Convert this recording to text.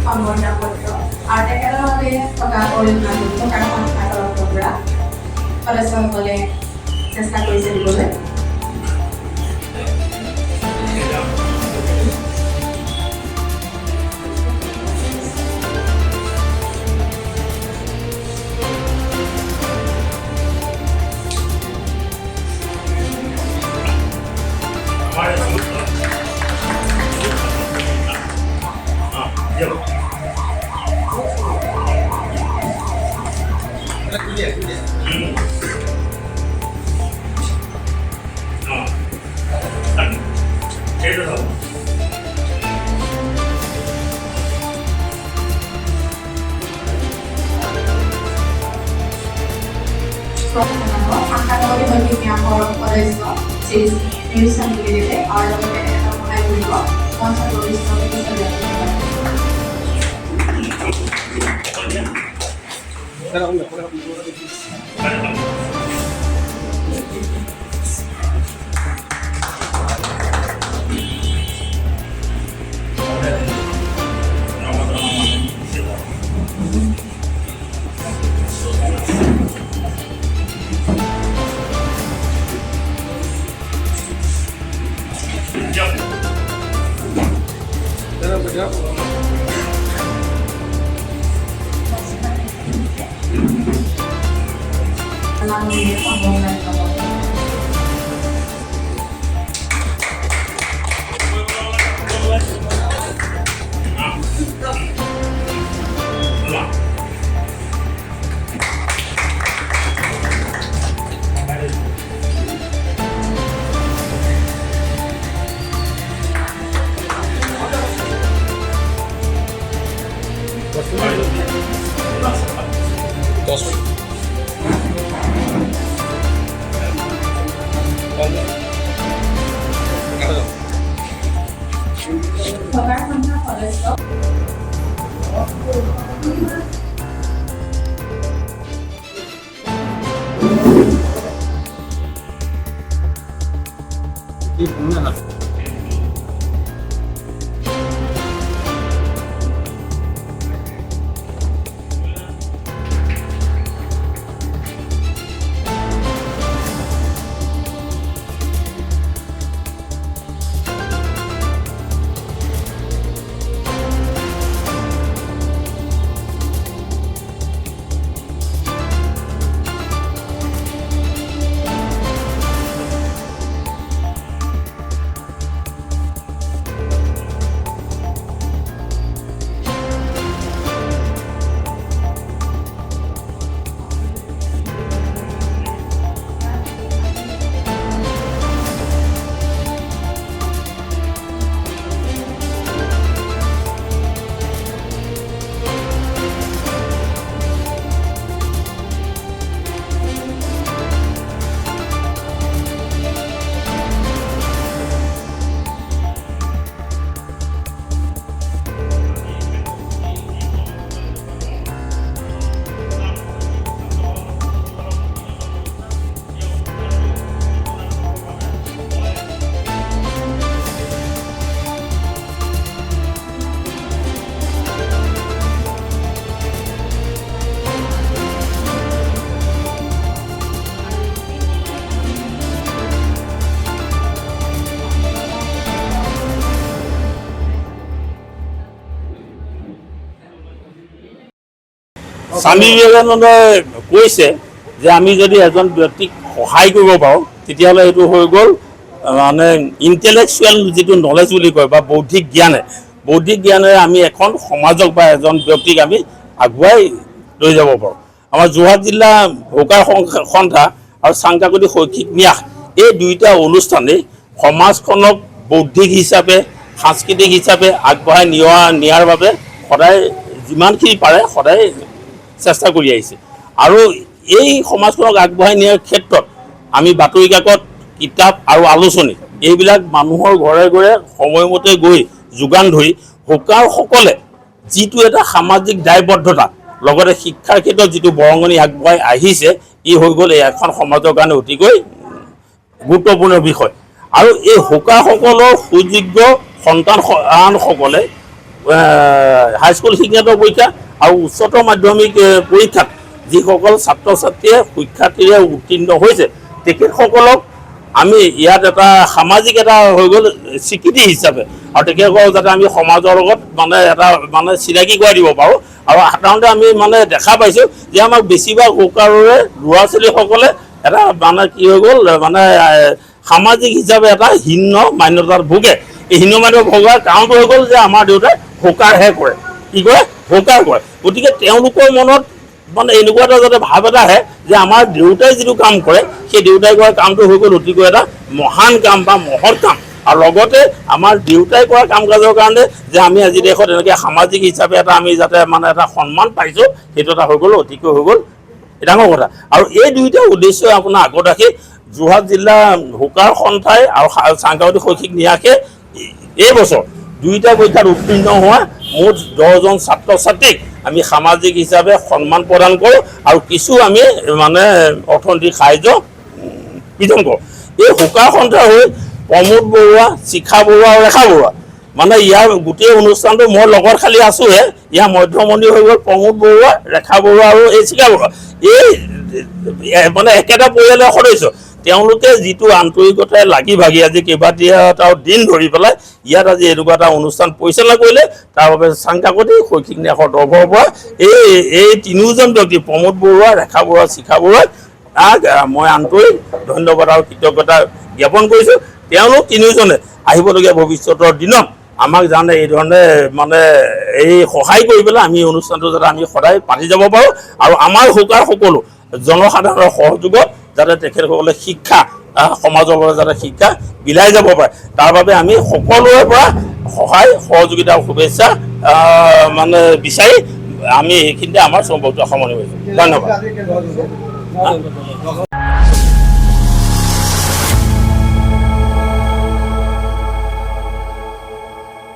সম্বৰ্ধনাপত্ৰ আৰু তেখেতসকলে থকা থকাৰ সংস্থাটোৰ পৰা সদস্যসকলে চেষ্টা কৰিছে দিবলৈ। আশাকৰ্মী সমিতি ন্যাসৰ সদস্য শ্ৰী নিৰুচন দেৱে আৰু লগতে এটা সহায় কৰিব মঞ্চৰ বৰিষ্ঠ সভাৰ সংখ্যা সদস্য স্বামী বিবেকানন্দই কৈছে যে আমি যদি এজন ব্যক্তিক সহায় কৰিব পাৰোঁ তেতিয়াহ'লে সেইটো হৈ গ'ল মানে ইণ্টেলেকচুৱেল যিটো নলেজ বুলি কয় বা বৌদ্ধিক জ্ঞানেৰে আমি এখন সমাজক বা এজন ব্যক্তিক আমি আগুৱাই লৈ যাব পাৰোঁ। আমাৰ যোৰহাট জিলা ভোকাৰ সন্থা আৰু চাংকাকুটি শৈক্ষিক ন্যাস এই দুইটা অনুষ্ঠানেই সমাজখনক বৌদ্ধিক হিচাপে সাংস্কৃতিক হিচাপে আগবঢ়াই নিয়াৰ বাবে সদায় যিমানখিনি পাৰে সদায় চেষ্টা কৰি আহিছে আৰু এই সমাজখনক আগবঢ়াই নিয়াৰ ক্ষেত্ৰত আমি বাতৰি কাকত কিতাপ আৰু আলোচনী এইবিলাক মানুহৰ ঘৰে ঘৰে সময়মতে গৈ যোগান ধৰি হোকাৰসকলে যিটো এটা সামাজিক দায়বদ্ধতা লগতে শিক্ষাৰ ক্ষেত্ৰত যিটো বৰঙণি আগবঢ়াই আহিছে ই হৈ গ'ল এখন সমাজৰ কাৰণে অতিকৈ গুৰুত্বপূৰ্ণ বিষয় আৰু এই হোকাৰসকলৰ সুযোগ্য সন্তানসকলে হাইস্কুল শিক্ষান্ত পৰীক্ষা আৰু উচ্চতৰ মাধ্যমিক পৰীক্ষাত যিসকল ছাত্ৰ ছাত্ৰীয়ে সুখ্যাতিৰে উত্তীৰ্ণ হৈছে তেখেতসকলক আমি ইয়াত এটা সামাজিক এটা হৈ গ'ল স্বীকৃতি হিচাপে আৰু তেখেতসকলক যাতে আমি সমাজৰ লগত এটা চিনাকি কৰাই দিব পাৰোঁ আৰু সাধাৰণতে আমি দেখা পাইছোঁ যে আমাক বেছিভাগ হোকাৰৰে ল'ৰা ছোৱালীসকলে এটা কি হৈ গ'ল সামাজিক হিচাপে এটা হীন মান্যতাত ভোগে এই হীন মান্যতা ভোগাৰ কাৰণটো হৈ গ'ল যে আমাৰ দেউতাই হোকাৰহে কৰে কি কৰে হোকাৰ কৰে গতিকে তেওঁলোকৰ মনত এনেকুৱা এটা যাতে ভাৱ এটা আহে যে আমাৰ দেউতাই যিটো কাম কৰে সেই দেউতাই কৰা কামটো হৈ গ'ল অতিকৈ এটা মহান কাম বা মহৎ কাম আৰু লগতে আমাৰ দেউতাই কৰা কাম কাজৰ কাৰণে যে আমি আজি দেশত এনেকৈ সামাজিক হিচাপে এটা আমি যাতে এটা সন্মান পাইছোঁ সেইটো এটা হৈ গ'ল অতিকৈ হৈ গ'ল ডাঙৰ কথা আৰু এই দুইটা উদ্দেশ্য আপোনাৰ আগত ৰাখি যোৰহাট জিলা হোকাৰ সন্থাই আৰু চাংগাঁৱতী শৈক্ষিক ন্যাসে এই বছৰ দুইটা পৰীক্ষাত উত্তীৰ্ণ হোৱা মুঠ 10জন ছাত্ৰ ছাত্ৰীক আমি সামাজিক হিচাপে সন্মান প্ৰদান কৰোঁ আৰু কিছু আমি অৰ্থনৈতিক সাহায্য বিতৰণ কৰোঁ এই হোকাৰ সন্থা হৈ প্ৰমোদ বৰুৱা শিখা বৰুৱা আৰু ৰেখা বৰুৱা ইয়াৰ গোটেই অনুষ্ঠানটো মই লগত খালি আছোঁহে ইয়াৰ মধ্যমন্ত্ৰী হৈ গ'ল প্ৰমোদ বৰুৱা ৰেখা বৰুৱা আৰু এই শিখা বৰুৱা এই একেটা পৰিয়ালৰ সদস্য তেওঁলোকে যিটো আন্তৰিকতাৰে লাগি ভাগি আজি কেইবাটাও দিন ধৰি পেলাই ইয়াত আজি এনেকুৱা এটা অনুষ্ঠান পৰিচালনা কৰিলে তাৰ বাবে চাংকাকতি শৈক্ষিক ন্যাসৰ তৰফৰ পৰা এই তিনিওজন ব্যক্তি প্ৰমোদ বৰুৱা ৰেখা বৰুৱা শিখা বৰুৱাক মই আন্তৰিক ধন্যবাদ আৰু কৃতজ্ঞতা জ্ঞাপন কৰিছোঁ তেওঁলোক তিনিওজনে আহিবলগীয়া ভৱিষ্যতৰ দিনত আমাক জানে এই ধৰণে এই সহায় কৰি পেলাই আমি অনুষ্ঠানটো যাতে আমি সদায় পাতি যাব পাৰোঁ আৰু আমাৰ হোকাৰ সকলো জনসাধাৰণৰ সহযোগত যাতে তেখেতসকলে শিক্ষা সমাজৰ পৰা যাতে শিক্ষা বিলাই যাব পাৰে তাৰ বাবে আমি সকলোৰে পৰা সহায় সহযোগিতা আৰু শুভেচ্ছা বিচাৰি আমি এইখিনিতে আমাৰ সম্পৰ্ক সামৰণি কৰিছোঁ ধন্যবাদ।